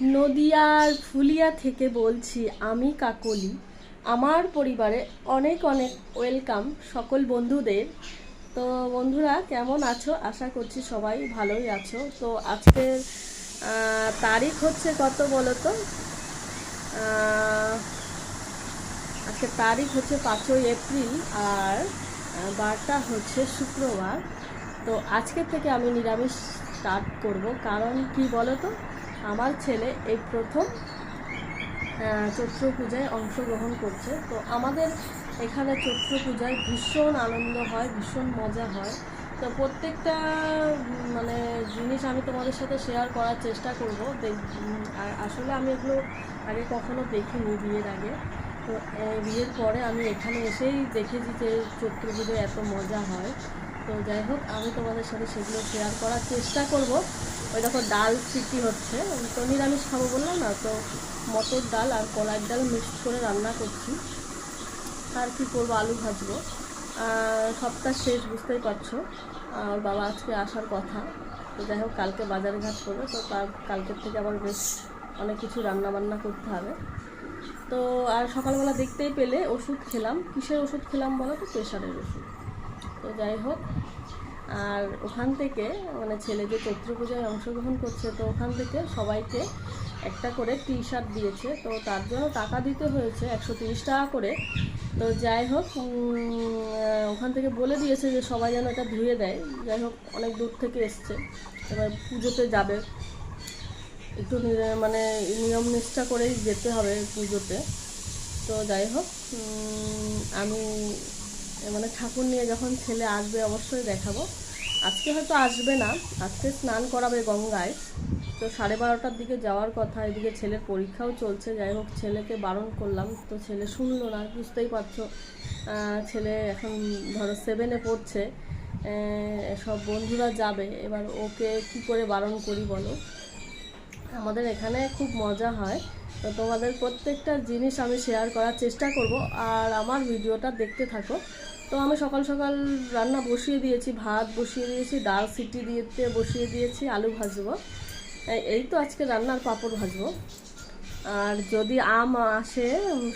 নদিয়ার ফুলিয়া থেকে বলছি আমি কাকলি। আমার পরিবারে অনেক অনেক ওয়েলকাম সকল বন্ধুদের। তো বন্ধুরা কেমন আছো? আশা করছি সবাই ভালোই আছো। তো আজকের তারিখ হচ্ছে কত বলো তো? আজকের তারিখ হচ্ছে 5ই এপ্রিল আর বারটা হচ্ছে শুক্রবার। তো আজকের থেকে আমি নিরামিষ স্টার্ট করব। কারণ কি বলো তো, আমার ছেলে এই প্রথম চৈত্র পূজায় অংশগ্রহণ করছে। তো আমাদের এখানে চৈত্র পূজায় ভীষণ আনন্দ হয়, ভীষণ মজা হয়। তো প্রত্যেকটা মানে জিনিস আমি তোমাদের সাথে শেয়ার করার চেষ্টা করব। আর আসলে আমি এগুলো আগে কখনো দেখিনি বিয়ের আগে। তো বিয়ের পরে আমি এখানে এসেই দেখেছি যে চৈত্র পুজোয় এত মজা হয়। তো যাই হোক, আমি তোমাদের সাথে সেগুলো শেয়ার করার চেষ্টা করব। ওই দেখো ডাল সিটি হচ্ছে, তো নিরামিষ খাবো বললাম না, তো মটর ডাল আর কলার ডাল মিক্সড করে রান্না করছি। আর কি করবো, আলু ভাজবো। সপ্তাহ শেষ, বুঝতেই পারছো। আর বাবা আজকে আসার কথা। তো যাই হোক, কালকে বাজারে ঘাট করবে, তো তার কালকের থেকে আবার বেশ অনেক কিছু রান্না বান্না করতে হবে। তো আর সকালবেলা দেখতেই পেলে ওষুধ খেলাম। কিসের ওষুধ খেলাম বলো তো? প্রেশারের ওষুধ। তো যাই হোক, আর ওখান থেকে মানে ছেলে যে চৈত্র পূজায় অংশগ্রহণ করছে, তো ওখান থেকে সবাইকে একটা করে টি শার্ট দিয়েছে। তো তার জন্য টাকা দিতে হয়েছে 130 টাকা করে। তো যাই হোক, ওখান থেকে বলে দিয়েছে যে সবাই যেন এটা ধুয়ে দেয়। যাই হোক, অনেক দূর থেকে এসছে, এবার পুজোতে যাবে, একটু মানে নিয়ম নিষ্ঠা করেই যেতে হবে পুজোতে। তো যাই হোক, আমি মানে ঠাকুর নিয়ে যখন ছেলে আসবে অবশ্যই দেখাবো। আজকে হয়তো আসবে না, আজকে স্নান করাবে গঙ্গায়। তো 12:30টার দিকে যাওয়ার কথা, এদিকে ছেলের পরীক্ষাও চলছে। যাই হোক, ছেলেকে বারণ করলাম, তো ছেলে শুনলো না। বুঝতেই পারছো, ছেলে এখন ধরো 7-এ পড়ছে। সব বন্ধুরা যাবে, এবার ওকে কি করে বারণ করি বলো? আমাদের এখানে খুব মজা হয়। তো তোমাদের প্রত্যেকটা জিনিস আমি শেয়ার করার চেষ্টা করব, আর আমার ভিডিওটা দেখতে থাকো। তো আমি সকাল সকাল রান্না বসিয়ে দিয়েছি, ভাত বসিয়ে দিয়েছি, ডাল সিটি দিতে বসিয়ে দিয়েছি, আলু ভাজবো। এই তো আজকে রান্নার, পাঁপড় ভাজবো। আর যদি আম আসে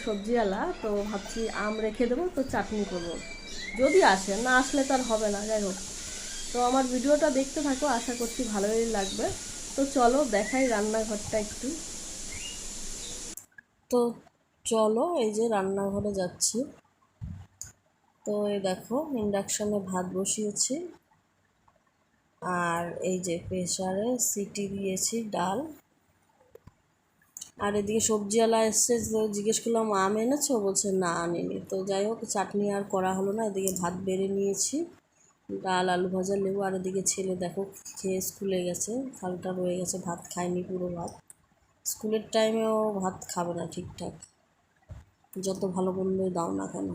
সবজিওয়ালা, তো ভাবছি আম রেখে দেবো, তো চাটনি করবো যদি আসে। না আসলে তার হবে না। যাই হোক, তো আমার ভিডিওটা দেখতে থাকো, আশা করছি ভালোই লাগবে। তো চলো দেখাই রান্নাঘরটা একটু। তো চলো, এই যে রান্নাঘরে যাচ্ছি। তো এই দেখো, ইন্ডাকশানে ভাত বসিয়েছি, আর এই যে প্রেসারে সিটি দিয়েছি ডাল। আর এদিকে সবজিওয়ালা এসছে, তো জিজ্ঞেস করলাম আম এনেছো? বলছে না আনিনি। তো যাই হোক, চাটনি আর করা হলো না। এদিকে ভাত বেড়ে নিয়েছি, ডাল, আলু ভাজা, লেবু। আর এদিকে ছেলে দেখো খেয়ে স্কুলে গেছে, থালটা রয়ে গেছে, ভাত খায়নি পুরো ভাত। স্কুলের টাইমেও ভাত খাবে না ঠিকঠাক, যত ভালো মন্দই দাও না কেন।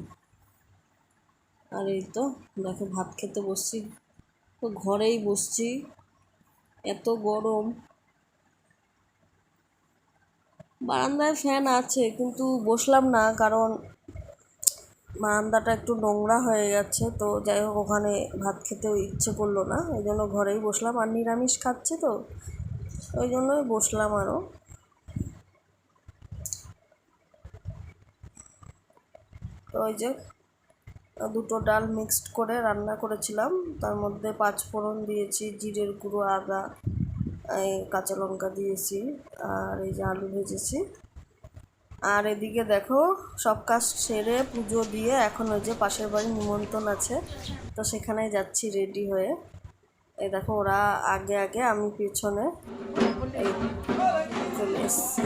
আর এই তো দেখো, ভাত খেতে বসছি, তো ঘরেই বসছি, এত গরম। বারান্দায় ফ্যান আছে, কিন্তু বসলাম না, কারণ বারান্দাটা একটু নোংরা হয়ে গেছে। তো যাই হোক, ওখানে ভাত খেতেও ইচ্ছে করলো না, এই জন্য ঘরেই বসলাম। আর নিরামিষ খাচ্ছে তো, ওই জন্যই বসলাম আরও। তো ওই যে দুটো ডাল মিক্সড করে রান্না করেছিলাম, তার মধ্যে 5 ফোড়ন দিয়েছি, জিরের গুঁড়ো, আদা, এই কাঁচা লঙ্কা দিয়েছি, আর এই যে আলু ভেজেছি। আর এদিকে দেখো, সব কাজ সেরে পুজো দিয়ে এখন ওই যে পাশের বাড়ি নিমন্ত্রণ আছে, তো সেখানে যাচ্ছি রেডি হয়ে। এই দেখো, ওরা আগে আগে, আমি পিছনে, এই চলে এসছি।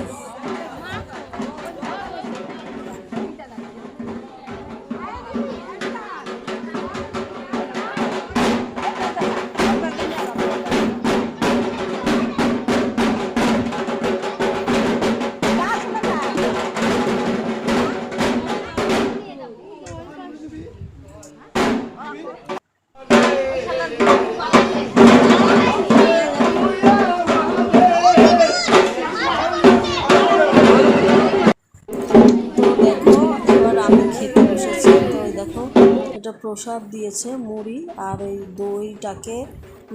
এটা প্রসাদ দিয়েছে, মুড়ি আর এই দইটাকে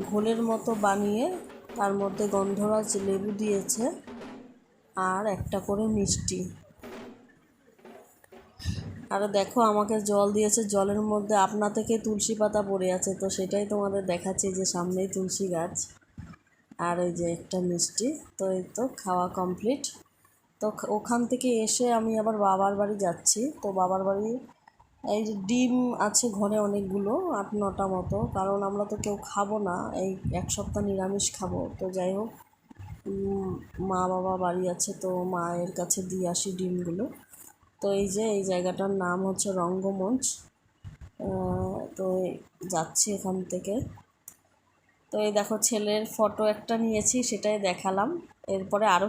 ঘোলের মতো বানিয়ে তার মধ্যে গন্ধরাজ লেবু দিয়েছে। আর একটা করে মিষ্টি। আর দেখো আমাকে জল দিয়েছে, জলের মধ্যে আপনা থেকে তুলসী পাতা পড়ে আছে, তো সেটাই তোমাদের দেখাচ্ছি যে সামনেই তুলসী গাছ। আর ওই যে একটা মিষ্টি। তো এই তো খাওয়া কমপ্লিট। তো ওখান থেকে এসে আমি আবার বাবার বাড়ি যাচ্ছি। তো বাবার বাড়ি এই যে ডিম আছে ঘরে অনেকগুলো, 8-9টা মতো, কারণ আমরা তো কেউ খাবো না, এই এক সপ্তাহ নিরামিষ খাবো। তো যাই হোক, মা বাবা বাড়ি আছে, তো মায়ের কাছে দিয়ে আসি ডিমগুলো। তো এই যে এই জায়গাটার নাম হচ্ছে রঙ্গমঞ্চ। তো যাচ্ছি এখান থেকে। তো এই দেখো ছেলের ফটো একটা নিয়েছি, সেটাই দেখালাম। এরপরে আরও